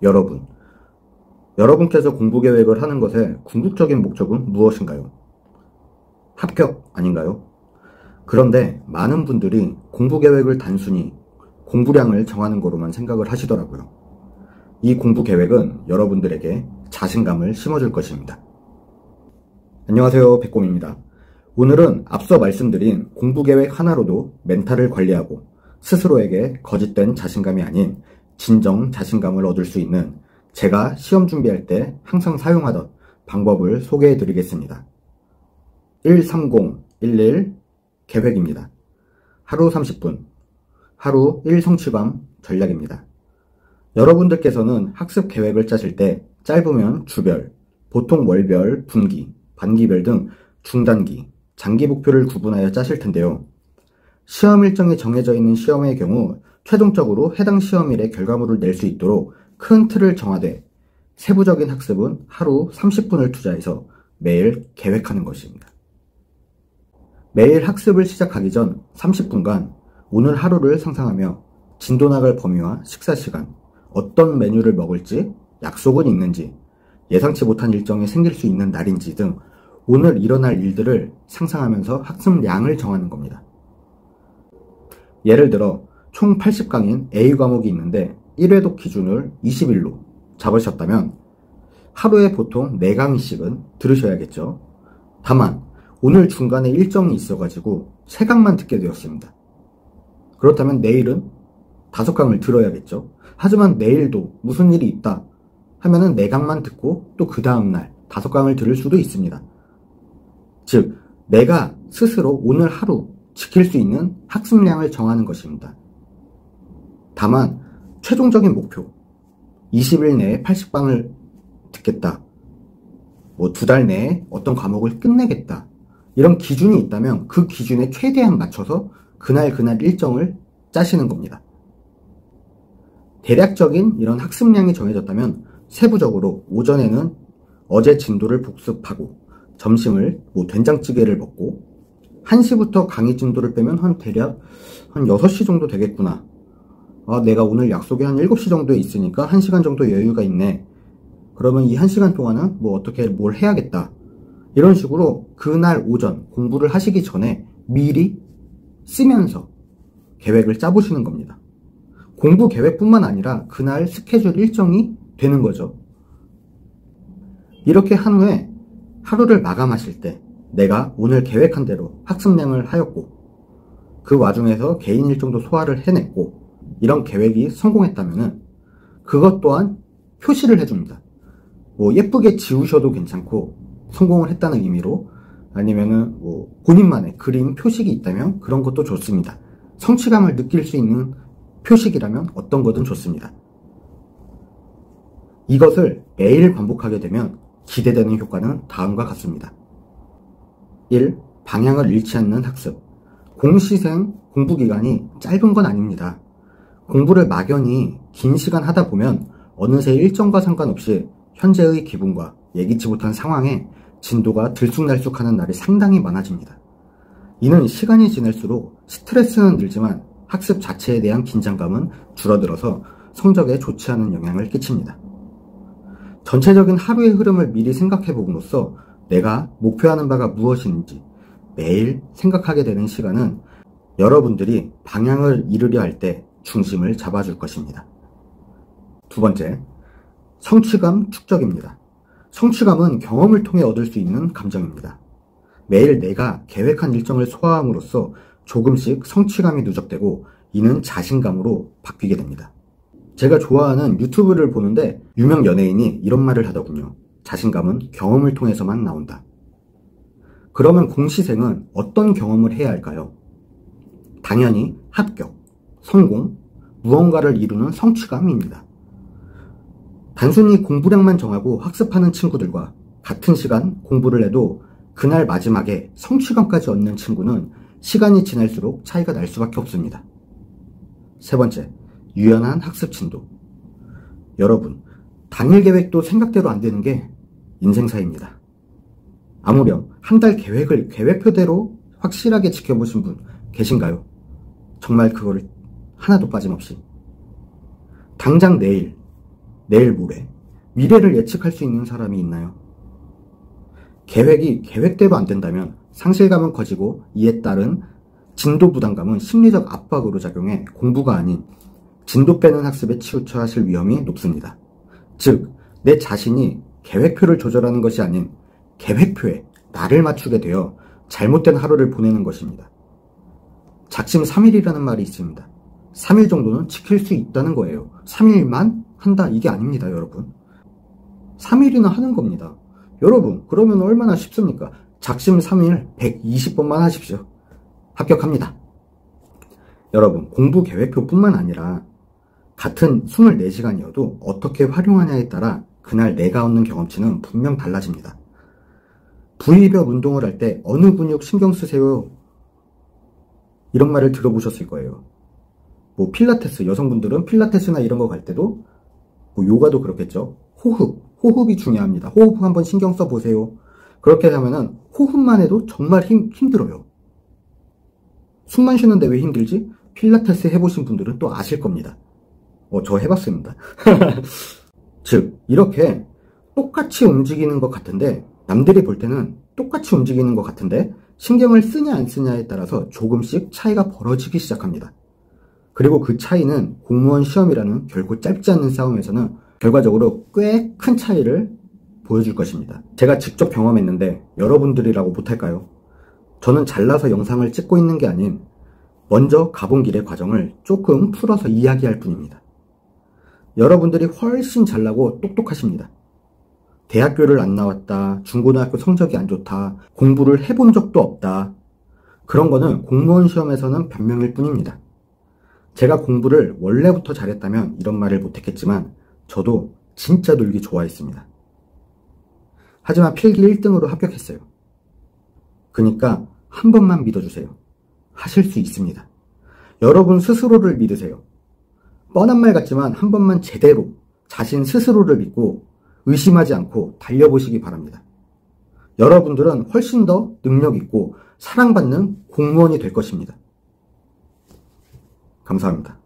여러분, 여러분께서 공부 계획을 하는 것의 궁극적인 목적은 무엇인가요? 합격 아닌가요? 그런데 많은 분들이 공부 계획을 단순히 공부량을 정하는 거로만 생각을 하시더라고요. 이 공부 계획은 여러분들에게 자신감을 심어줄 것입니다. 안녕하세요, 백곰입니다. 오늘은 앞서 말씀드린 공부 계획 하나로도 멘탈을 관리하고 스스로에게 거짓된 자신감이 아닌 진정 자신감을 얻을 수 있는 제가 시험 준비할 때 항상 사용하던 방법을 소개해 드리겠습니다. 13011 계획입니다. 하루 30분, 하루 1성취감 전략입니다. 여러분들께서는 학습 계획을 짜실 때 짧으면 주별, 보통 월별, 분기, 반기별 등 중단기, 장기 목표를 구분하여 짜실 텐데요. 시험 일정이 정해져 있는 시험의 경우 최종적으로 해당 시험일의 결과물을 낼 수 있도록 큰 틀을 정하되 세부적인 학습은 하루 30분을 투자해서 매일 계획하는 것입니다. 매일 학습을 시작하기 전 30분간 오늘 하루를 상상하며 진도 나갈 범위와 식사 시간, 어떤 메뉴를 먹을지, 약속은 있는지, 예상치 못한 일정이 생길 수 있는 날인지 등 오늘 일어날 일들을 상상하면서 학습량을 정하는 겁니다. 예를 들어 총 80강인 A 과목이 있는데 1회독 기준을 20일로 잡으셨다면 하루에 보통 4강씩은 들으셔야겠죠. 다만 오늘 중간에 일정이 있어가지고 3강만 듣게 되었습니다. 그렇다면 내일은 5강을 들어야겠죠. 하지만 내일도 무슨 일이 있다 하면은 4강만 듣고 또 그 다음날 5강을 들을 수도 있습니다. 즉, 내가 스스로 오늘 하루 지킬 수 있는 학습량을 정하는 것입니다. 다만 최종적인 목표 20일 내에 80강을 듣겠다, 2달 내에 어떤 과목을 끝내겠다, 이런 기준이 있다면 그 기준에 최대한 맞춰서 그날 일정을 짜시는 겁니다. 대략적인 이런 학습량이 정해졌다면 세부적으로 오전에는 어제 진도를 복습하고 점심을 된장찌개를 먹고 1시부터 강의 진도를 빼면 대략 한 6시 정도 되겠구나. 내가 오늘 약속이 한 7시 정도에 있으니까 1시간 정도 여유가 있네. 그러면 이 1시간 동안은 어떻게 뭘 해야겠다. 이런 식으로 그날 오전 공부를 하시기 전에 미리 쓰면서 계획을 짜보시는 겁니다. 공부 계획뿐만 아니라 그날 스케줄 일정이 되는 거죠. 이렇게 한 후에 하루를 마감하실 때 내가 오늘 계획한 대로 학습량을 하였고 그 와중에서 개인 일정도 소화를 해냈고 이런 계획이 성공했다면 그것 또한 표시를 해줍니다. 예쁘게 지우셔도 괜찮고 성공을 했다는 의미로, 아니면은 본인만의 그림 표식이 있다면 그런 것도 좋습니다. 성취감을 느낄 수 있는 표식이라면 어떤 거든 좋습니다. 이것을 매일 반복하게 되면 기대되는 효과는 다음과 같습니다. 1. 방향을 잃지 않는 학습. 공시생 공부기간이 짧은 건 아닙니다. 공부를 막연히 긴 시간 하다 보면 어느새 일정과 상관없이 현재의 기분과 예기치 못한 상황에 진도가 들쑥날쑥하는 날이 상당히 많아집니다. 이는 시간이 지날수록 스트레스는 늘지만 학습 자체에 대한 긴장감은 줄어들어서 성적에 좋지 않은 영향을 끼칩니다. 전체적인 하루의 흐름을 미리 생각해보므로써 내가 목표하는 바가 무엇인지 매일 생각하게 되는 시간은 여러분들이 방향을 잃으려 할 때 중심을 잡아줄 것입니다. 2번째, 성취감 축적입니다. 성취감은 경험을 통해 얻을 수 있는 감정입니다. 매일 내가 계획한 일정을 소화함으로써 조금씩 성취감이 누적되고 이는 자신감으로 바뀌게 됩니다. 제가 좋아하는 유튜브를 보는데 유명 연예인이 이런 말을 하더군요. 자신감은 경험을 통해서만 나온다. 그러면 공시생은 어떤 경험을 해야 할까요? 당연히 합격, 성공, 무언가를 이루는 성취감입니다. 단순히 공부량만 정하고 학습하는 친구들과 같은 시간 공부를 해도 그날 마지막에 성취감까지 얻는 친구는 시간이 지날수록 차이가 날 수밖에 없습니다. 3번째, 유연한 학습 진도. 여러분, 당일 계획도 생각대로 안 되는 게 인생사입니다. 아무렴 한 달 계획을 계획표대로 확실하게 지켜보신 분 계신가요? 정말 그거를 하나도 빠짐없이. 당장 내일 내일 모레, 미래를 예측할 수 있는 사람이 있나요? 계획이 계획대로 안 된다면 상실감은 커지고 이에 따른 진도 부담감은 심리적 압박으로 작용해 공부가 아닌 진도 빼는 학습에 치우쳐하실 위험이 높습니다. 즉, 내 자신이 계획표를 조절하는 것이 아닌 계획표에 나를 맞추게 되어 잘못된 하루를 보내는 것입니다. 작심 3일이라는 말이 있습니다. 3일 정도는 지킬 수 있다는 거예요. 3일만 한다 이게 아닙니다, 여러분. 3일이나 하는 겁니다. 여러분, 그러면 얼마나 쉽습니까? 작심 3일 120번만 하십시오. 합격합니다. 여러분, 공부 계획표뿐만 아니라 같은 24시간이어도 어떻게 활용하냐에 따라 그날 내가 얻는 경험치는 분명 달라집니다. 부위별 운동을 할 때 어느 근육 신경 쓰세요? 이런 말을 들어보셨을 거예요. 뭐 필라테스, 여성분들은 필라테스나 이런 거 갈 때도 뭐 요가도 그렇겠죠. 호흡이 중요합니다. 호흡 한번 신경 써보세요. 그렇게 하면은 호흡만 해도 정말 힘들어요. 숨만 쉬는데 왜 힘들지? 필라테스 해보신 분들은 또 아실 겁니다. 저 해봤습니다. 즉, 이렇게 똑같이 움직이는 것 같은데, 남들이 볼 때는 똑같이 움직이는 것 같은데, 신경을 쓰냐 안 쓰냐에 따라서 조금씩 차이가 벌어지기 시작합니다. 그리고 그 차이는 공무원 시험이라는 결코 짧지 않은 싸움에서는 결과적으로 꽤 큰 차이를 보여줄 것입니다. 제가 직접 경험했는데 여러분들이라고 못할까요? 저는 잘나서 영상을 찍고 있는 게 아닌 먼저 가본 길의 과정을 조금 풀어서 이야기할 뿐입니다. 여러분들이 훨씬 잘나고 똑똑하십니다. 대학교를 안 나왔다, 중고등학교 성적이 안 좋다, 공부를 해본 적도 없다. 그런 거는 공무원 시험에서는 변명일 뿐입니다. 제가 공부를 원래부터 잘했다면 이런 말을 못했겠지만 저도 진짜 놀기 좋아했습니다. 하지만 필기 1등으로 합격했어요. 그러니까 한 번만 믿어주세요. 하실 수 있습니다. 여러분 스스로를 믿으세요. 뻔한 말 같지만 한 번만 제대로 자신 스스로를 믿고 의심하지 않고 달려보시기 바랍니다. 여러분들은 훨씬 더 능력 있고 사랑받는 공무원이 될 것입니다. 감사합니다.